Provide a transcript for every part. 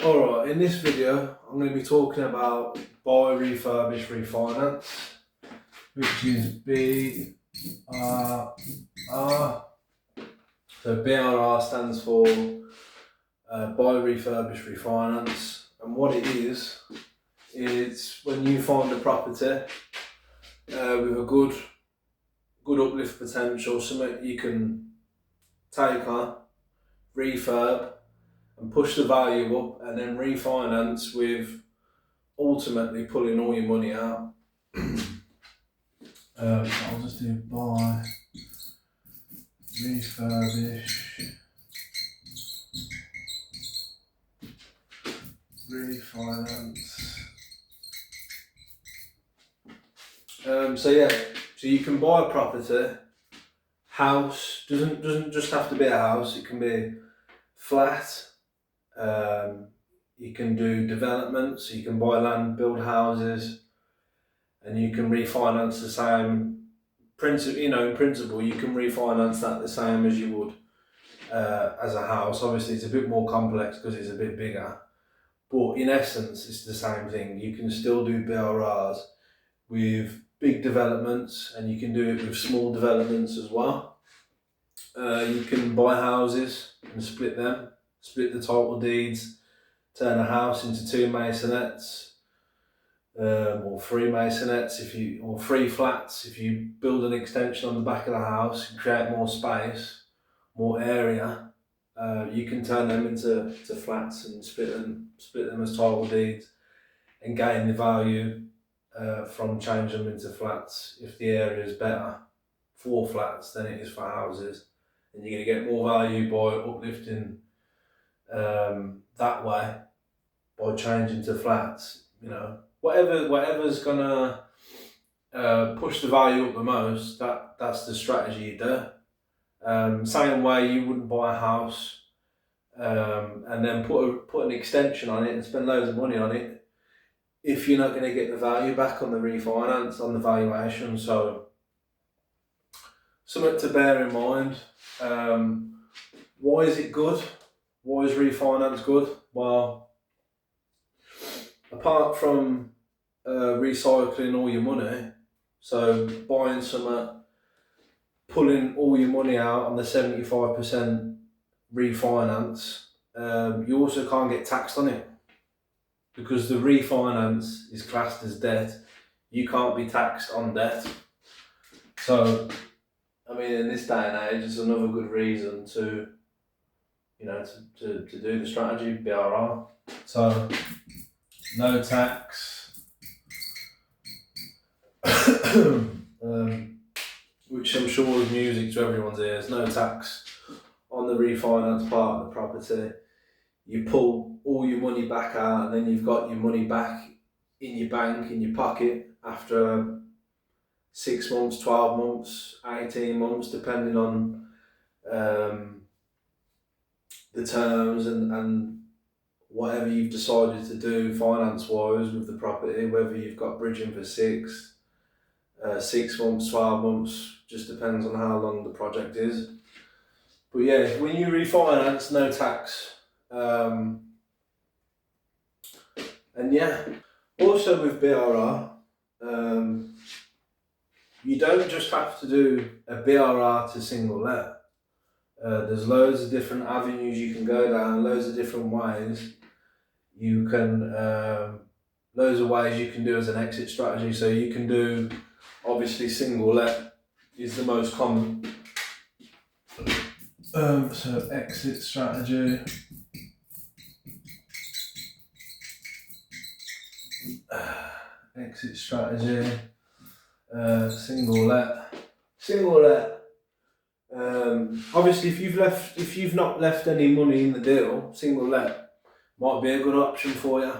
Alright, in this video I'm going to be talking about buy, refurbish, refinance, which is BRR. So BRR stands for buy, refurbish, refinance, and what it is, it's when you find a property with a good uplift potential, something you can take on, refurb, and push the value up, and then refinance with ultimately pulling all your money out. I'll just do buy, refurbish, refinance. So you can buy a property. House doesn't just have to be a house. It can be flat. You can do developments. So you can buy land, build houses, and you can refinance the same principle. In principle, you can refinance that the same as you would as a house. Obviously, it's a bit more complex because it's a bit bigger, but in essence, it's the same thing. You can still do BRRs with big developments, and you can do it with small developments as well. You can buy houses and split the title deeds, turn a house into 2 masonettes, or 3 masonettes or 3 flats. If you build an extension on the back of the house and create more space, more area, you can turn them into flats and split them as title deeds and gain the value from changing them into flats if the area is better for flats than it is for houses, and you're going to get more value by uplifting that way by changing to flats. Whatever's gonna push the value up the most, that's the strategy you do. Same way you wouldn't buy a house and then put an extension on it and spend loads of money on it if you're not going to get the value back on the refinance, on the valuation. So something to bear in mind. Why is it good? Why is refinance good? Well, apart from recycling all your money, so buying something, pulling all your money out on the 75% refinance, you also can't get taxed on it because the refinance is classed as debt. You can't be taxed on debt. So, in this day and age, it's another good reason to do the strategy BRR. So, no tax, which I'm sure is music to everyone's ears. No tax on the refinance part of the property. You pull all your money back out, and then you've got your money back in your bank, in your pocket, after 6 months, 12 months, 18 months, depending on the terms and whatever you've decided to do finance-wise with the property, whether you've got bridging for 6 months, 12 months, just depends on how long the project is. But yeah, when you refinance, no tax. And yeah, also with BRR, you don't just have to do a BRR to single let. There's loads of different avenues you can go down, loads of different ways. You can, loads of ways you can do as an exit strategy. So you can do, obviously single let is the most common. So exit strategy. Exit strategy. Single let. Obviously, if you've not left any money in the deal, single let might be a good option for you.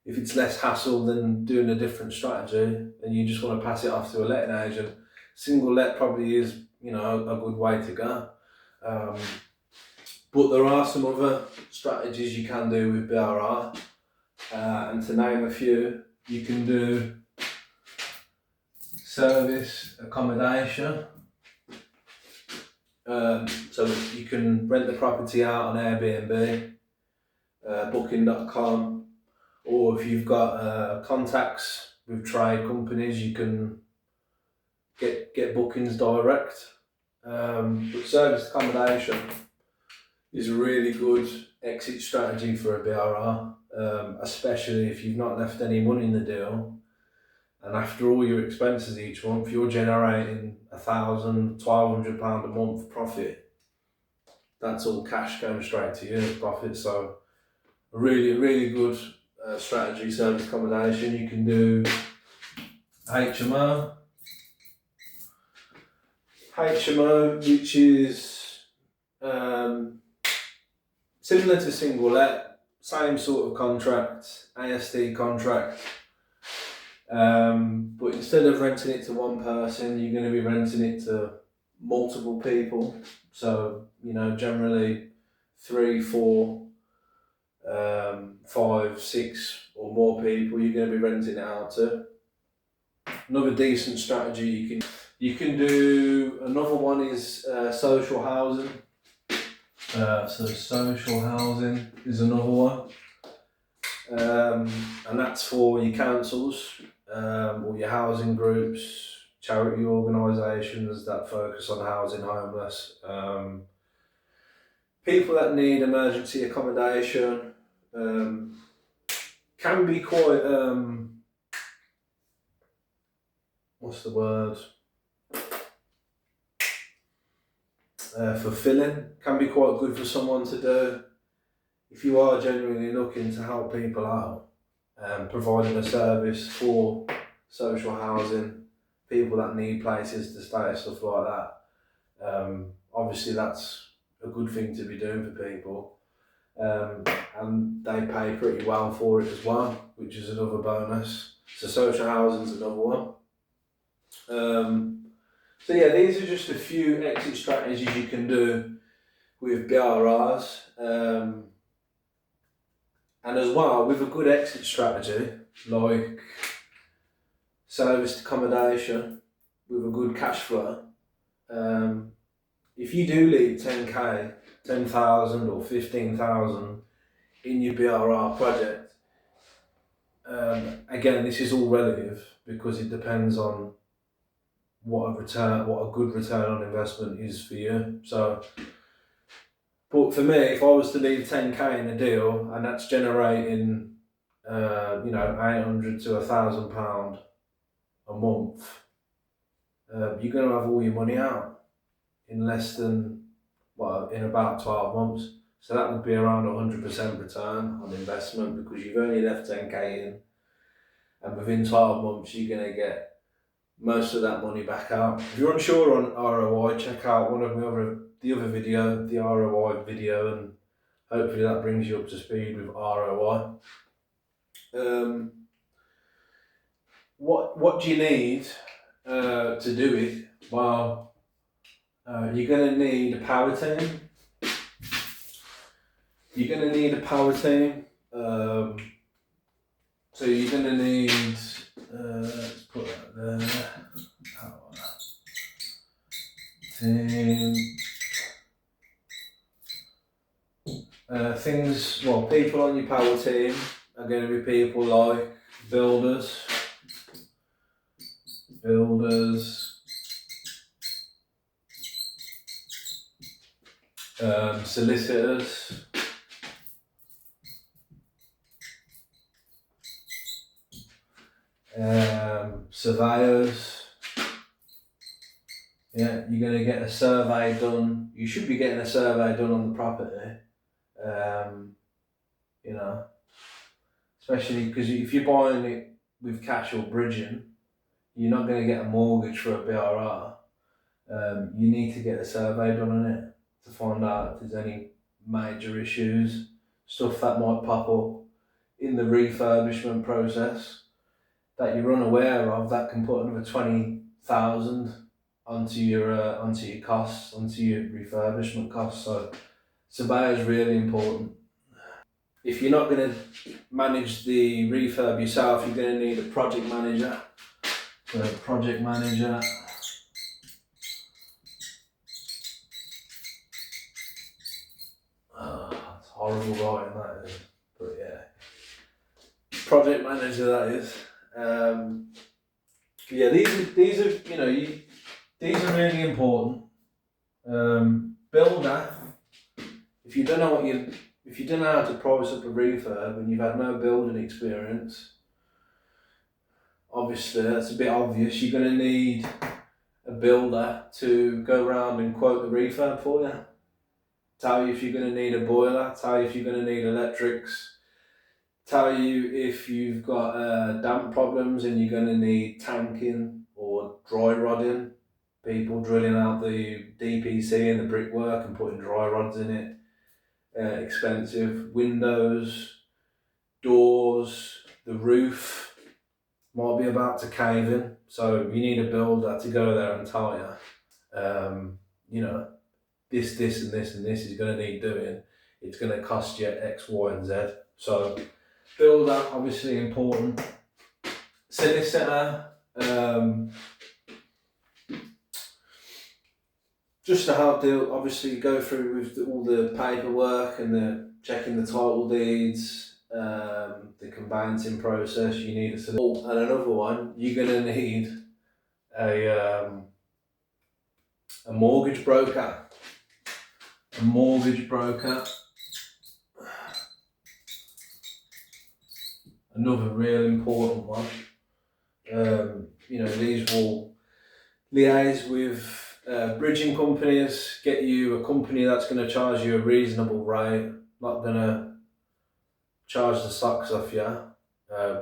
If it's less hassle than doing a different strategy, and you just want to pass it off to a letting agent, single let probably is a good way to go. But there are some other strategies you can do with BRR, and to name a few, you can do service accommodation. So you can rent the property out on Airbnb. booking.com, or if you've got contacts with trade companies, you can get bookings direct. But service accommodation is a really good exit strategy for a BRR, especially if you've not left any money in the deal. And after all your expenses each month, you're generating £1,000, £1,200 a month profit. That's all cash going straight to you as profit. So a really good strategy, service accommodation. You can do HMO, which is similar to single let, same sort of contract, ASD contract. But instead of renting it to one person, you're going to be renting it to multiple people. So, generally 3, 4, 5, 6 or more people you're going to be renting it out to. Another decent strategy you can do. Another one is social housing. So social housing is another one. And that's for your councils, or your housing groups, charity organisations that focus on housing homeless, people that need emergency accommodation. Can be quite, what's the word? Fulfilling. Can be quite good for someone to do if you are genuinely looking to help people out, providing a service for social housing, people that need places to stay, stuff like that. Obviously that's a good thing to be doing for people, and they pay pretty well for it as well, which is another bonus. So social housing is another one. So yeah, these are just a few exit strategies you can do with BRRs. And as well, with a good exit strategy, like serviced accommodation, with a good cash flow, if you do leave 10k, 10,000 or 15,000 in your BRR project, again, this is all relative because it depends on what a good return on investment is for you. So, but for me, if I was to leave 10k in a deal and that's generating, £800 to £1,000 a month, you're going to have all your money out in in about 12 months. So that would be around 100% return on investment because you've only left 10k in, and within 12 months you're going to get most of that money back out. If you're unsure on ROI, check out one of the other video, the ROI video, and hopefully that brings you up to speed with ROI. What do you need to do it? Well, you're going to need a power team. So you're going to need, let's put that there, power team. People on your power team are going to be people like builders, solicitors, surveyors. Yeah, you're going to get a survey done. You should be getting a survey done on the property. Especially because if you're buying it with cash or bridging, you're not going to get a mortgage for a BRR. You need to get a survey done on it to find out if there's any major issues, stuff that might pop up in the refurbishment process that you're unaware of that can put another 20,000 onto your costs, onto your refurbishment costs. So survey is really important. If you're not going to manage the refurb yourself, you're going to need a project manager. So project manager. Oh, it's horrible writing that is. But yeah, project manager that is. Yeah, these are these are really important. Builder, if you don't know how to price up a refurb and you've had no building experience, obviously that's a bit obvious. You're going to need a builder to go around and quote the refurb for you. Tell you if you're going to need a boiler, tell you if you're going to need electrics, tell you if you've got damp problems and you're going to need tanking or dry rodding, people drilling out the DPC and the brickwork and putting dry rods in it, expensive, windows, doors, the roof might be about to cave in, so you need a builder to go there and tell you, this and this and this is going to need doing. It's going to cost you X, Y, and Z. So builder, obviously important. Solicitor, just to help deal, obviously go through with all the paperwork and the checking the title deeds, the conveyancing process. You need a solicitor. And another one, you're going to need a mortgage broker. A mortgage broker. Another real important one. These will liaise with bridging companies, get you a company that's going to charge you a reasonable rate, not going to charge the socks off you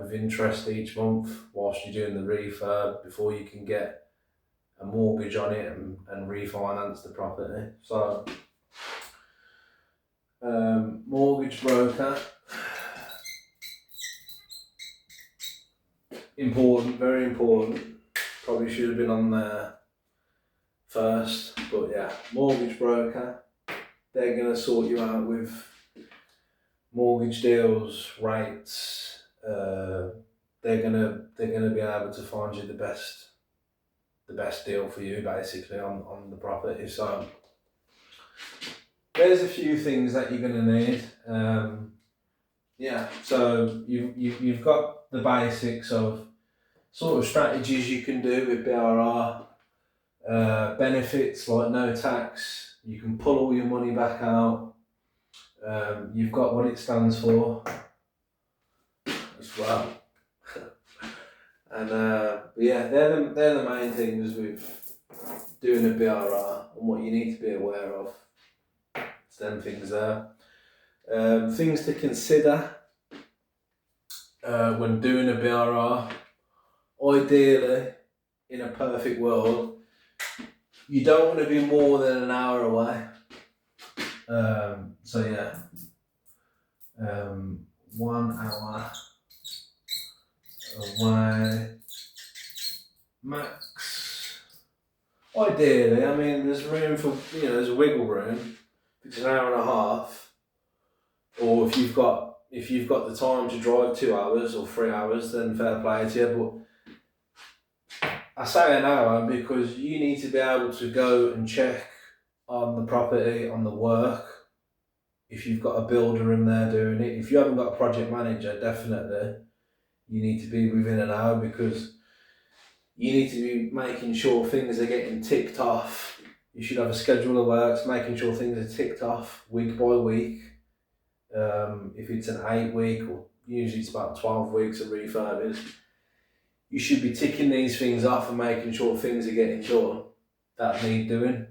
with interest each month whilst you're doing the refurb before you can get a mortgage on it and refinance the property. So, mortgage broker. Important, very important. Probably should have been on there first, but yeah, mortgage broker. They're going to sort you out with mortgage deals, rates. They're gonna be able to find you the best deal for you, basically on the property. So there's a few things that you're going to need. So you've got the basics of sort of strategies you can do with BRR, benefits like no tax, you can pull all your money back out, you've got what it stands for as well. And they're the main things with doing a BRR and what you need to be aware of. It's them things there. Things to consider when doing a BRR. Ideally, in a perfect world, you don't want to be more than an hour away. 1 hour away max. Ideally, I mean, there's room for, there's a wiggle room. If it's an hour and a half, or if you've got the time to drive 2 hours or 3 hours, then fair play to you. But I say an hour because you need to be able to go and check on the property, on the work. If you've got a builder in there doing it, if you haven't got a project manager, definitely you need to be within an hour, because you need to be making sure things are getting ticked off. You should have a schedule of works, making sure things are ticked off week by week. If it's an 8-week, or usually it's about 12 weeks of refurbs, you should be ticking these things off and making sure things are getting done that need doing.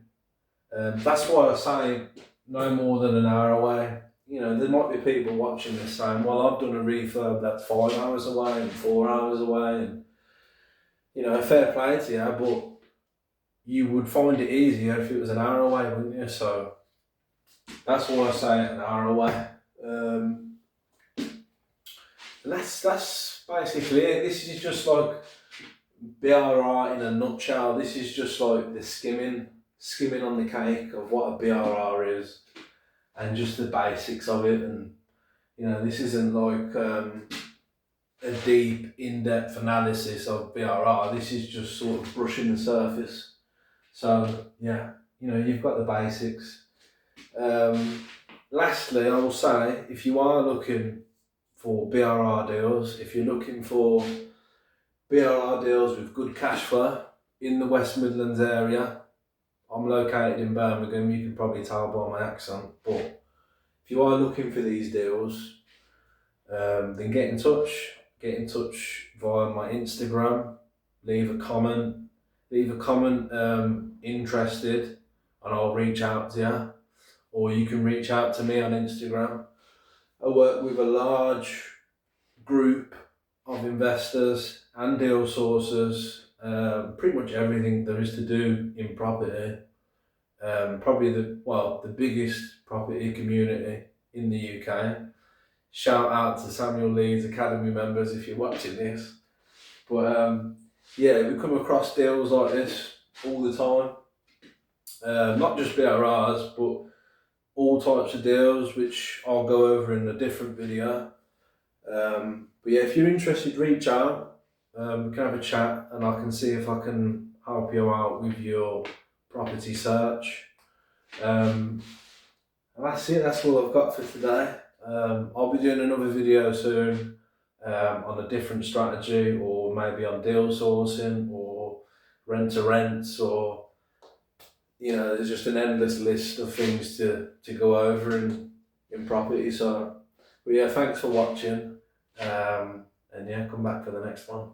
That's why I say no more than an hour away. There might be people watching this saying, well, I've done a refurb that's 5 hours away and 4 hours away, and fair play to you, but you would find it easier if it was an hour away, wouldn't you? So that's why I say an hour away. And that's basically it. This is just like BRR in a nutshell. This is just like the skimming on the cake of what a BRR is, and just the basics of it. And this isn't like a deep, in-depth analysis of BRR. This is just sort of brushing the surface. So yeah, you've got the basics. Lastly, I will say, if you are looking for BRR deals. If you're looking for BRR deals with good cash flow in the West Midlands area, I'm located in Birmingham, you can probably tell by my accent, but if you are looking for these deals, then get in touch. Get in touch via my Instagram, leave a comment interested, and I'll reach out to you. Or you can reach out to me on Instagram. I work with a large group of investors and deal sources, pretty much everything there is to do in property. Probably the biggest property community in the UK. Shout out to Samuel Leeds Academy members if you're watching this. But yeah, we come across deals like this all the time. Not just BRRs, but all types of deals, which I'll go over in a different video. But yeah, if you're interested, reach out. We can have a chat and I can see if I can help you out with your property search. And that's it, that's all I've got for today. I'll be doing another video soon on a different strategy, or maybe on deal sourcing or rent to rents, or there's just an endless list of things to go over in property. So, but yeah, thanks for watching, and yeah, come back for the next one.